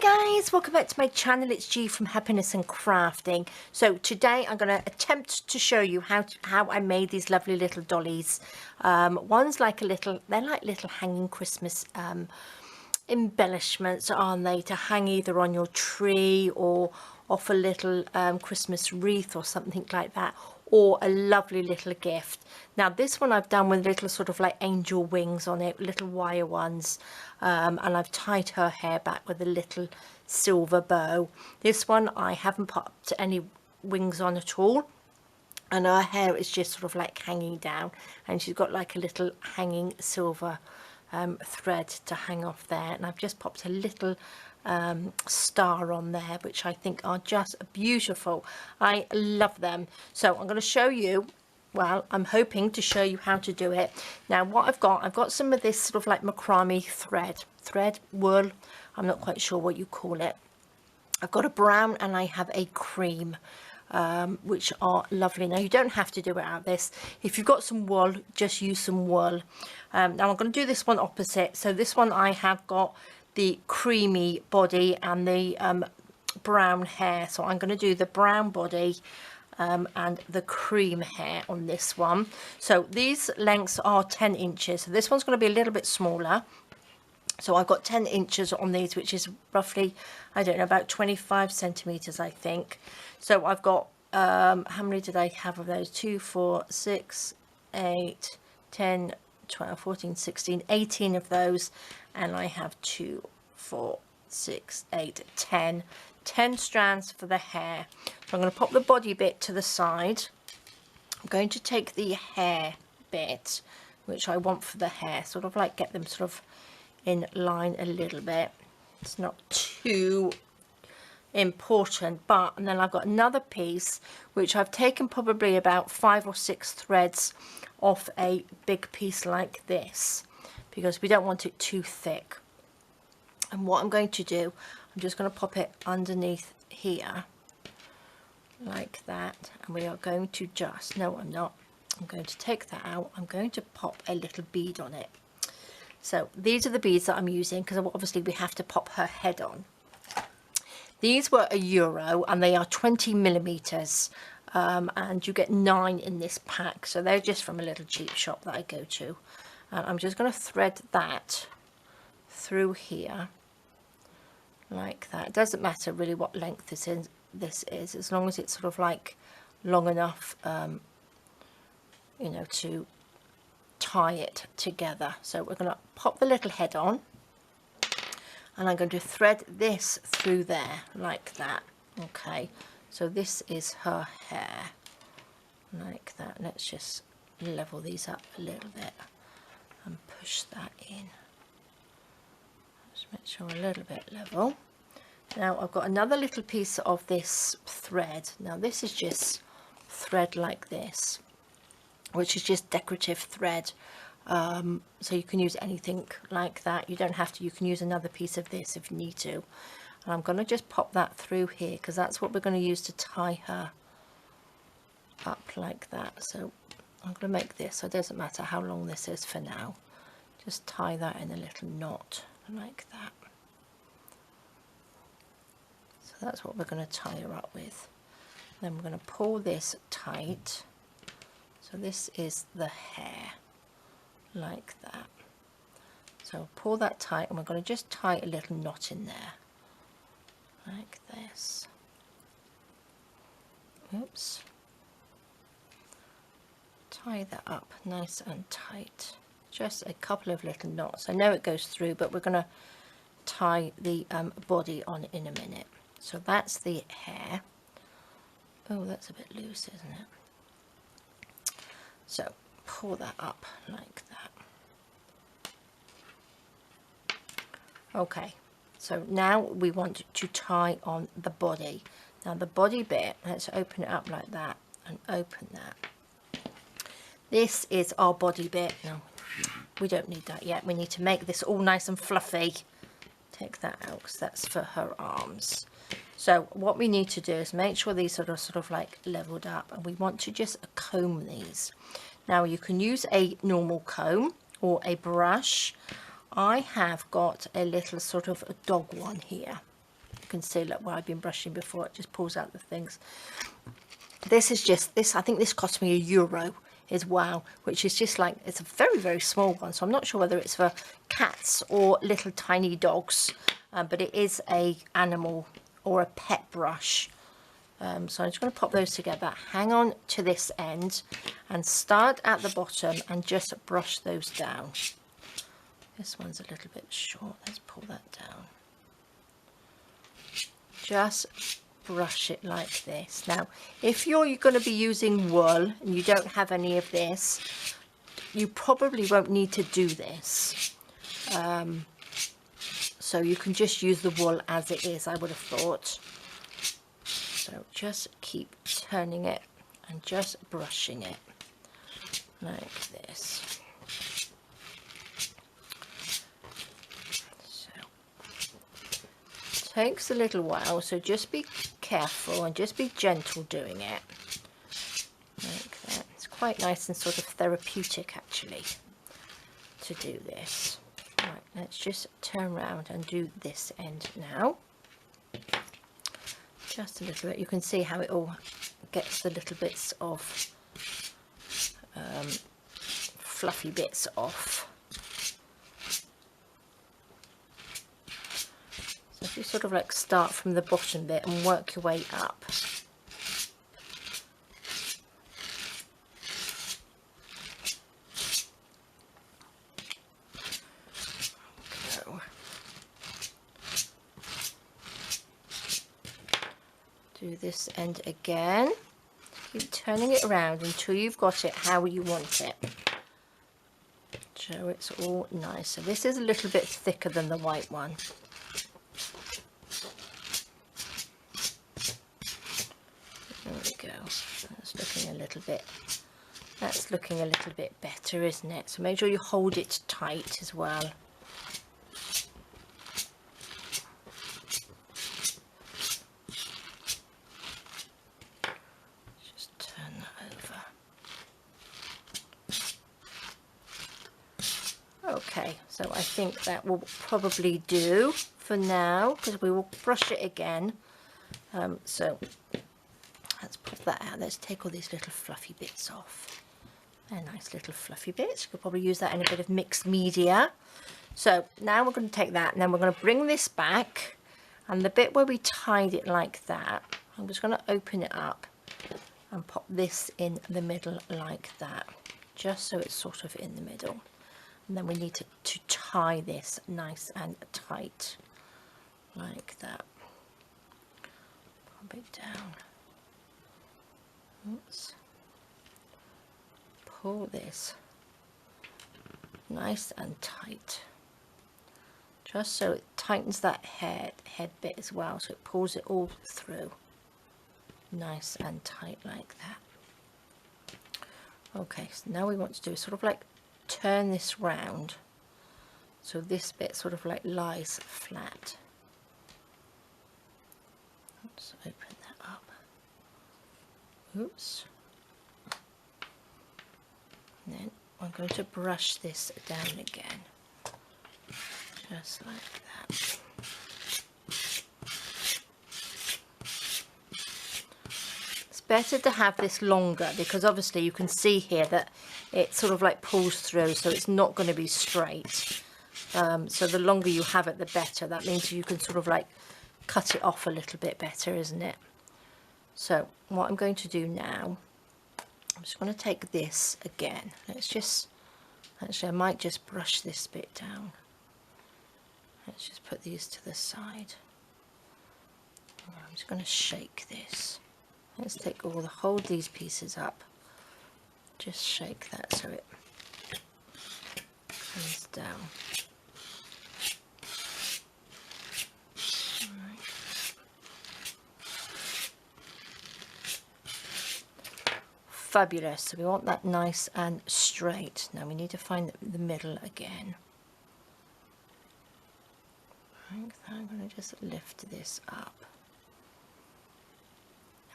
Hi guys, welcome back to my channel. It's G from Happiness and Crafting. So today I'm going to attempt to show you how I made these lovely little dollies. One's like they're like little hanging Christmas embellishments, aren't they, to hang either on your tree or off a little Christmas wreath or something like that, or a lovely little gift. Now this one I've done with little sort of like angel wings on it, little wire ones, and I've tied her hair back with a little silver bow. This one I haven't popped any wings on at all, and her hair is just sort of like hanging down, and she's got like a little hanging silver thread to hang off there, and I've just popped a little star on there, which I think are just beautiful. I love them. So I'm going to show you, well, I'm hoping to show you how to do it. Now what I've got some of this sort of like macrame thread, wool, I'm not quite sure what you call it. I've got a brown and I have a cream, which are lovely. Now you don't have to do it out this. If you've got some wool, just use some wool. Now I'm going to do this one opposite. So this one I have got the creamy body and the brown hair. So I'm going to do the brown body and the cream hair on this one. So these lengths are 10 inches. So this one's going to be a little bit smaller. So I've got 10 inches on these, which is roughly, I don't know, about 25 centimeters, I think. So I've got, how many did I have of those? 2, 4, 6, 8, 10, 12, 14, 16, 18 of those. And I have 2, 4, 6, 8, 10 strands for the hair. So I'm going to pop the body bit to the side. I'm going to take the hair bit, which I want for the hair, sort of like get them sort of in line a little bit. It's not too important, but and then I've got another piece which I've taken probably about 5 or 6 threads off a big piece like this, because we don't want it too thick. And what I'm going to do, I'm just going to pop it underneath here like that, and we are going to just, no I'm not, I'm going to take that out, I'm going to pop a little bead on it. So these are the beads that I'm using, because obviously we have to pop her head on. These were €1 and they are 20 millimeters, and you get 9 in this pack, so they're just from a little cheap shop that I go to. And I'm just going to thread that through here like that. It doesn't matter really what length this is, as long as it's sort of like long enough, you know, to tie it together. So we're going to pop the little head on, and I'm going to thread this through there like that. Okay, so this is her hair like that. Let's just level these up a little bit and push that in. Just make sure a little bit level. Now I've got another little piece of this thread. Now this is just thread like this, which is just decorative thread. So you can use anything like that. You don't have to, you can use another piece of this if you need to. And I'm going to just pop that through here, because that's what we're going to use to tie her up like that. So I'm going to make this, so it doesn't matter how long this is for now. Just tie that in a little knot like that. So that's what we're going to tie her up with. Then we're going to pull this tight. So this is the hair like that. So pull that tight, and we're going to just tie a little knot in there like this. Oops. Tie that up nice and tight. Just a couple of little knots. I know it goes through, but we're going to tie the body on in a minute. So that's the hair. Oh, that's a bit loose, isn't it? So pull that up like that. Okay, so now we want to tie on the body. Now the body bit, let's open it up like that and open that. This is our body bit. No, we don't need that yet. We need to make this all nice and fluffy. Take that out, because that's for her arms. So what we need to do is make sure these are sort of like leveled up, and we want to just comb these. Now you can use a normal comb or a brush. I have got a little sort of a dog one here. can see, look, where I've been brushing before, it just pulls out the things. This is just, this, I think this cost me €1 as well, which is just like, it's a very, very small one. So I'm not sure whether it's for cats or little tiny dogs, but it is a animal or a pet brush. So I'm just going to pop those together, hang on to this end and start at the bottom and just brush those down. This one's a little bit short, let's pull that down. Just brush it like this. Now, if you're going to be using wool and you don't have any of this, you probably won't need to do this. So you can just use the wool as it is, I would have thought. So just keep turning it and just brushing it like this. So it takes a little while, so just be careful and just be gentle doing it like that. It's quite nice and sort of therapeutic actually to do this. Right, let's just turn around and do this end now. Just a little bit. You can see how it all gets the little bits of fluffy bits off. So if you sort of like start from the bottom bit and work your way up. Do this end again. Keep turning it around until you've got it how you want it. So it's all nice. So this is a little bit thicker than the white one. There we go. That's looking a little bit. That's looking a little bit better, isn't it? So make sure you hold it tight as well. Okay, so I think that will probably do for now, because we will brush it again. So let's put that out. Let's take all these little fluffy bits off. They're nice little fluffy bits. You could probably use that in a bit of mixed media. So now we're going to take that and then we're going to bring this back, and the bit where we tied it like that, I'm just going to open it up and pop this in the middle like that, just so it's sort of in the middle. And then we need to tie this nice and tight like that. Pop it down. Oops. Pull this nice and tight, just so it tightens that head bit as well, so it pulls it all through nice and tight like that. Okay, so now we want to do sort of like turn this round so this bit sort of like lies flat. Let's open that up. Oops. And then I'm going to brush this down again, just like that. It's better to have this longer because obviously you can see here that it sort of like pulls through, so it's not going to be straight. So the longer you have it, the better. That means you can sort of like cut it off a little bit better, isn't it? So what I'm going to do now, I'm just going to take this again. Let's just, actually I might just brush this bit down. Let's just put these to the side. I'm just going to shake this. Let's take all hold these pieces up. Just shake that so it comes down. Right. Fabulous. So we want that nice and straight. Now we need to find the middle again. Like that. I'm going to just lift this up.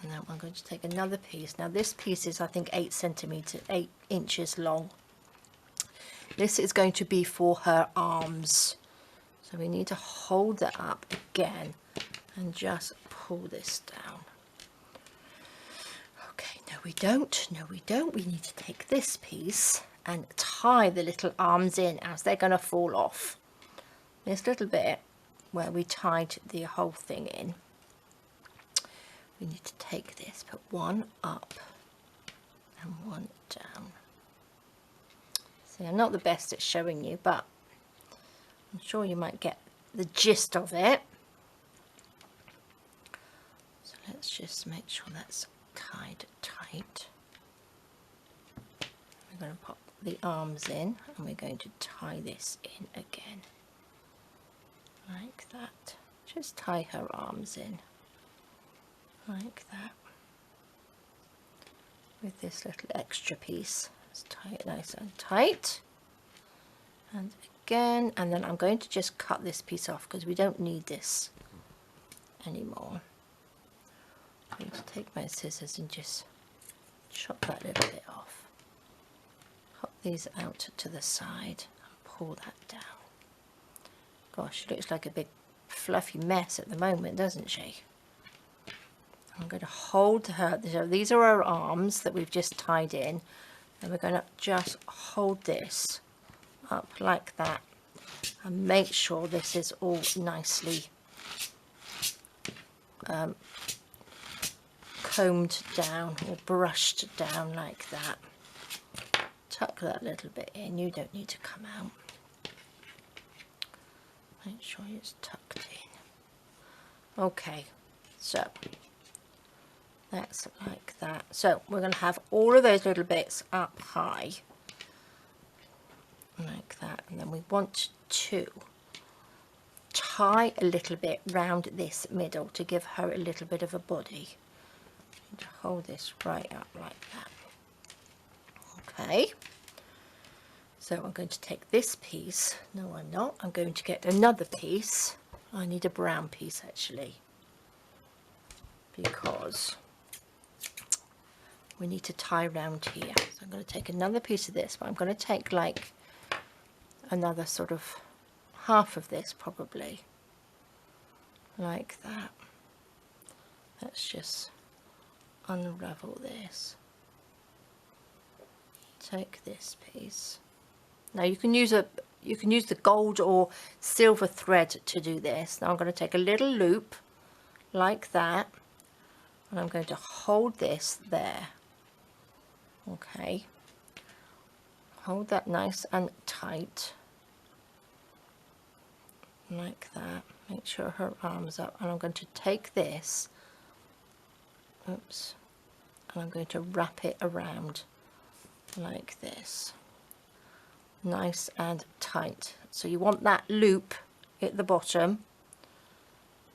And then I'm going to take another piece. Now this piece is I think 8 inches long. This is going to be for her arms. So we need to hold that up again and just pull this down. Okay, no we don't, no we don't. We need to take this piece and tie the little arms in as they're going to fall off. This little bit where we tied the whole thing in. We need to take this, put one up and one down. See, I'm not the best at showing you, but I'm sure you might get the gist of it. So let's just make sure that's tied tight. We're going to pop the arms in and we're going to tie this in again. Like that. Just tie her arms in. Like that. With this little extra piece. Let's tie it nice and tight. And again, and then I'm going to just cut this piece off because we don't need this anymore. I'm going to take my scissors and just chop that little bit off. Pop these out to the side and pull that down. Gosh, she looks like a big fluffy mess at the moment, doesn't she? I'm going to hold her, so these are her arms that we've just tied in, and we're going to just hold this up like that and make sure this is all nicely combed down or brushed down like that. Tuck that little bit in, you don't need to come out. Make sure it's tucked in. Okay, so that's like that. So we're going to have all of those little bits up high like that, and then we want to tie a little bit round this middle to give her a little bit of a body. To hold this right up like that. Okay, so I'm going to take this piece. No, I'm not. I'm going to get another piece. I need a brown piece actually, because we need to tie around here. So I'm going to take another piece of this, but I'm going to take like another sort of half of this probably, like that. Let's just unravel this. Take this piece. Now you can use the gold or silver thread to do this. Now I'm going to take a little loop like that, and I'm going to hold this there. Okay, hold that nice and tight like that. Make sure her arms up, and I'm going to take this, oops, and I'm going to wrap it around like this, nice and tight. So you want that loop at the bottom.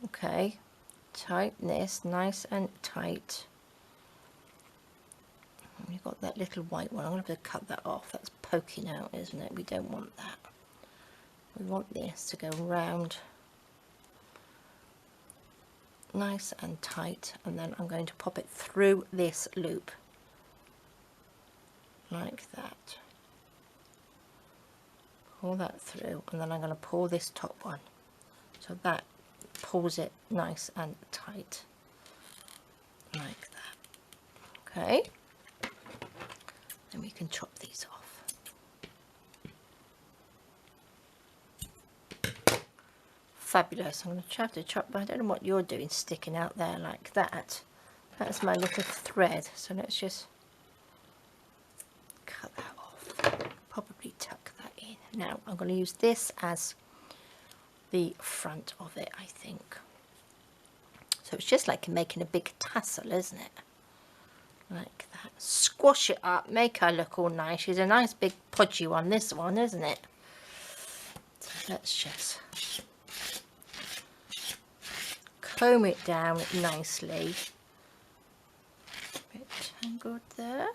Okay, tighten this nice and tight. And you've got that little white one. I'm going to have to cut that off. That's poking out, isn't it? We don't want that. We want this to go round nice and tight, and then I'm going to pop it through this loop like that. Pull that through, and then I'm going to pull this top one so that pulls it nice and tight like that. Okay, then we can chop these off. Fabulous. I'm going to have to chop, but I don't know what you're doing sticking out there like that. That's my little thread, so let's just cut that off. Probably tuck that in. Now I'm going to use this as the front of it, I think. So it's just like making a big tassel, isn't it? Like that. Squash it up, make her look all nice. She's a nice big podgy one, this one, isn't it? So let's just comb it down nicely. A bit tangled there.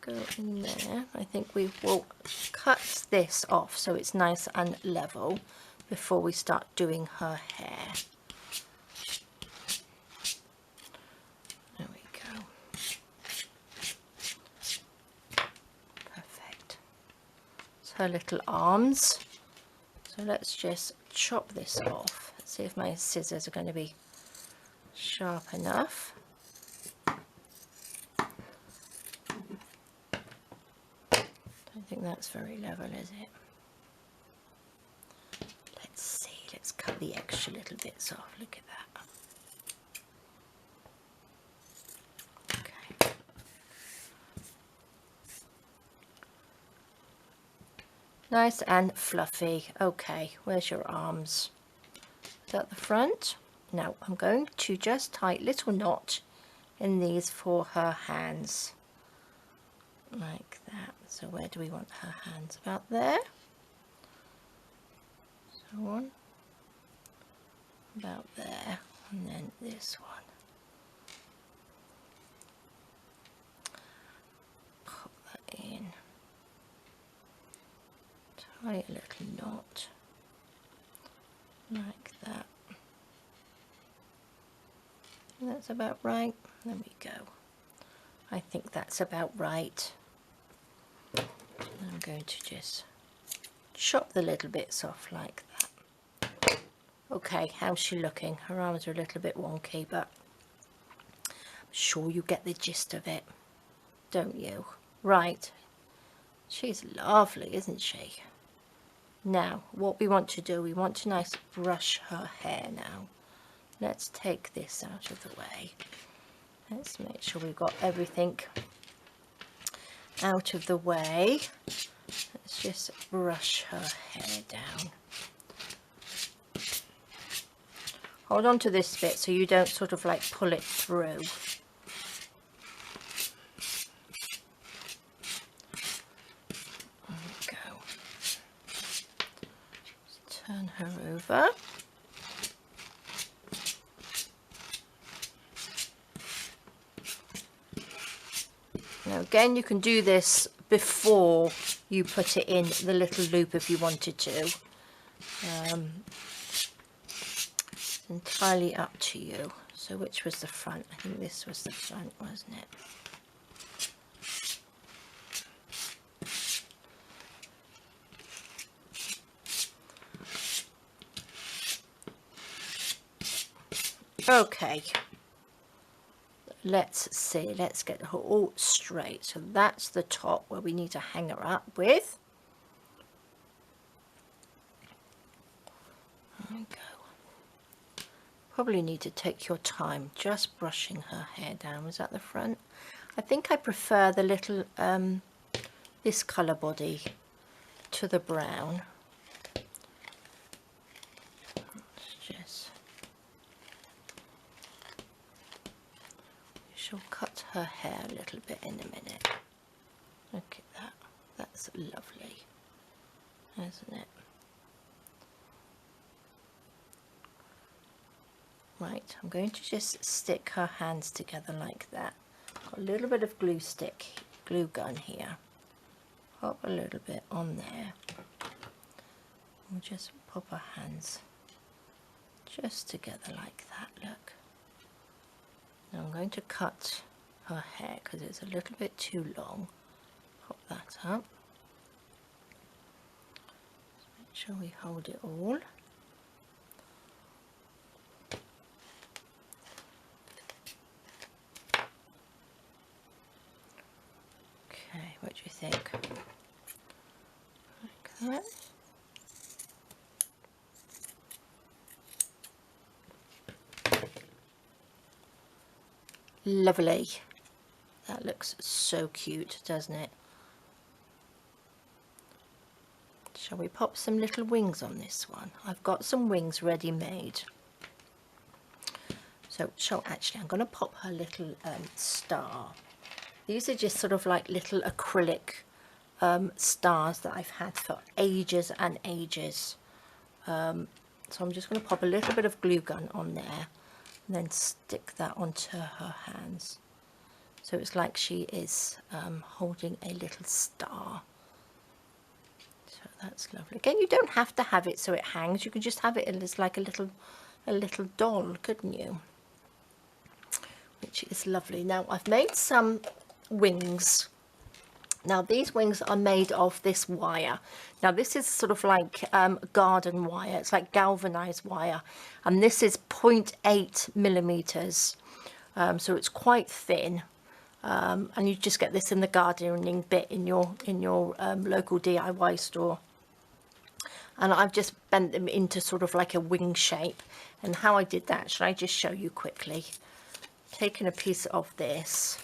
Go in there. I think we will cut this off so it's nice and level before we start doing her hair. There we go. Perfect. It's her little arms. So let's just chop this off. See if my scissors are going to be sharp enough. Don't think that's very level, is it? Let's see, let's cut the extra little bits off. Look at that. Okay. Nice and fluffy. Okay, where's your arms? Is that the front? Now I'm going to just tie a little knot in these for her hands. Like that. So where do we want her hands? About there. So on. About there. And then this one. Pop that in. Tie a little knot. Like that. That's about right. There we go. I think that's about right. I'm going to just chop the little bits off like that. Okay, how's she looking? Her arms are a little bit wonky, but I'm sure you get the gist of it, don't you? Right. She's lovely, isn't she? Now, what we want to do, we want to nice brush her hair now. Let's take this out of the way. Let's make sure we've got everything out of the way. Let's just brush her hair down. Hold on to this bit so you don't sort of like pull it through. There we go. Just turn her over. Now again, you can do this before you put it in the little loop if you wanted to. It's entirely up to you. So which was the front? I think this was the front, wasn't it? Okay. Let's see, let's get her all straight. So that's the top where we need to hang her up with. There we go. Probably need to take your time just brushing her hair down. Was that the front? I think I prefer the little, this colour body to the brown. She'll cut her hair a little bit in a minute. Look at that. That's lovely, isn't it? Right, I'm going to just stick her hands together like that. Got a little bit of glue gun here. Pop a little bit on there. We'll just pop her hands just together like that, look. Now I'm going to cut her hair because it's a little bit too long. Pop that up. Just make sure we hold it all. Okay, what do you think? Like that. Lovely. That looks so cute, doesn't it? Shall we pop some little wings on this one? I've got some wings ready made. So, I'm going to pop her little star. These are just sort of like little acrylic stars that I've had for ages and ages. So I'm just going to pop a little bit of glue gun on there. And then stick that onto her hands, so it's like she is holding a little star. So that's lovely. Again, you don't have to have it so it hangs. You could just have it as like a little doll, couldn't you? Which is lovely. Now I've made some wings Now these wings are made of this wire. Now this is sort of like garden wire. It's like galvanized wire, and this is 0.8 millimeters. So it's quite thin, and you just get this in the gardening bit in your local DIY store. And I've just bent them into sort of like a wing shape. And how I did that, should I just show you quickly? Taking a piece of this,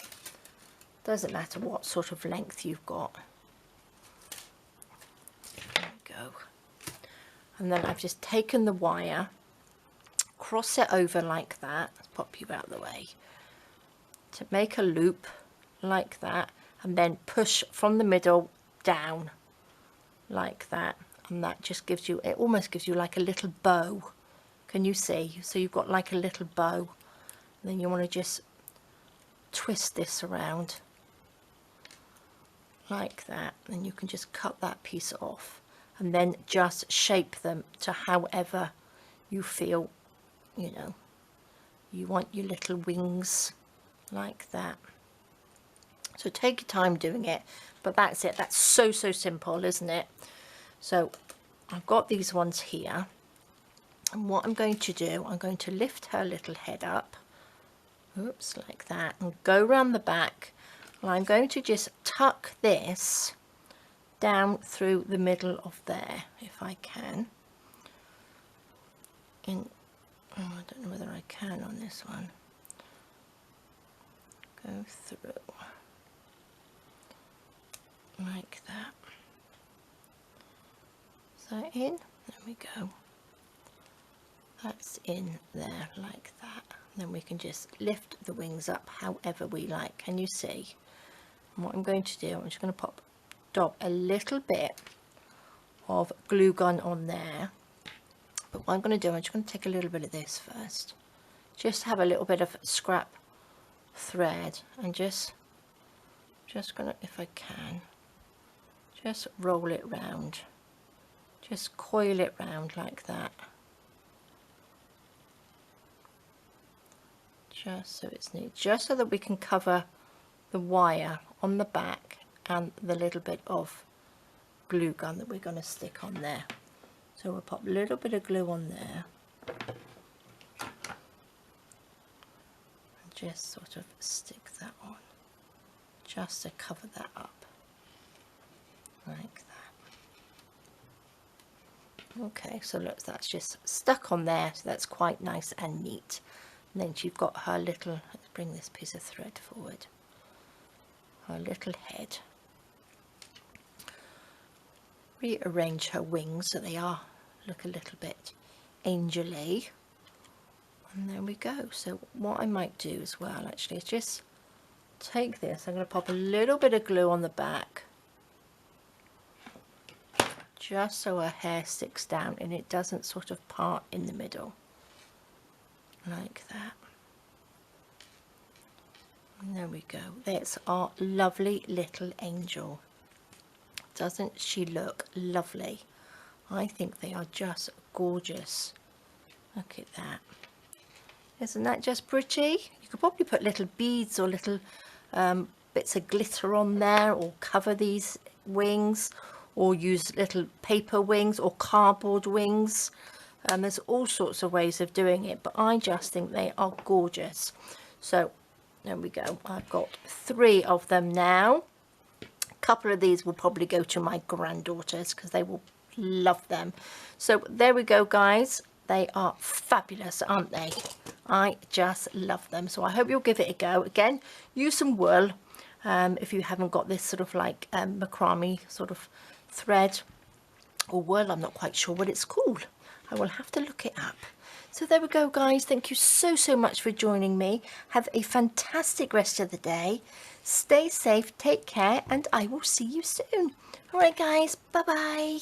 doesn't matter what sort of length you've got. There we go. And then I've just taken the wire, cross it over like that. Let's pop you out of the way. To make a loop like that, and then push from the middle down like that. And that just gives you, it almost gives you like a little bow. Can you see? So you've got like a little bow. And then you want to just twist this around like that. And you can just cut that piece off. And then just shape them to however you feel, you know, you want your little wings like that. So take your time doing it. But that's it. That's so simple, isn't it? So I've got these ones here, and what I'm going to do, I'm going to lift her little head up, oops, like that, and go around the back, and I'm going to just tuck this down through the middle of there, if I can. I don't know whether I can on this one. Go through like that. Is that in? There we go. That's in there like that. And then we can just lift the wings up however we like. Can you see? And what I'm going to do, I'm just going to dop a little bit of glue gun on there. But what I'm going to do, I'm just going to take a little bit of this first. Just have a little bit of scrap thread, and just going to, if I can, just roll it round. Just coil it round like that. Just so it's neat. Just so that we can cover the wire on the back and the little bit of glue gun that we're going to stick on there. So we'll pop a little bit of glue on there. And just sort of stick that on. Just to cover that up. Like that. Okay, so look, that's just stuck on there, so that's quite nice and neat. And then you've got her little, let's bring this piece of thread forward, her little head. Rearrange her wings so they look a little bit angel-y. And there we go. So what I might do as well actually is just take this, I'm going to pop a little bit of glue on the back, just so her hair sticks down and it doesn't sort of part in the middle like that. And there we go. There's our lovely little angel. Doesn't she look lovely? I think they are just gorgeous. Look at that. Isn't that just pretty? You could probably put little beads or little bits of glitter on there, or cover these wings, or use little paper wings or cardboard wings. There's all sorts of ways of doing it, but I just think they are gorgeous. So there we go. I've got 3 of them now. A couple of these will probably go to my granddaughters because they will love them. So there we go, guys. They are fabulous, aren't they? I just love them. So I hope you'll give it a go. Again, use some wool if you haven't got this sort of like macrame sort of thread or wool. I'm not quite sure what it's called. I will have to look it up. So there we go, guys. Thank you so much for joining me. Have a fantastic rest of the day. Stay safe, take care, and I will see you soon. All right, guys. Bye-bye.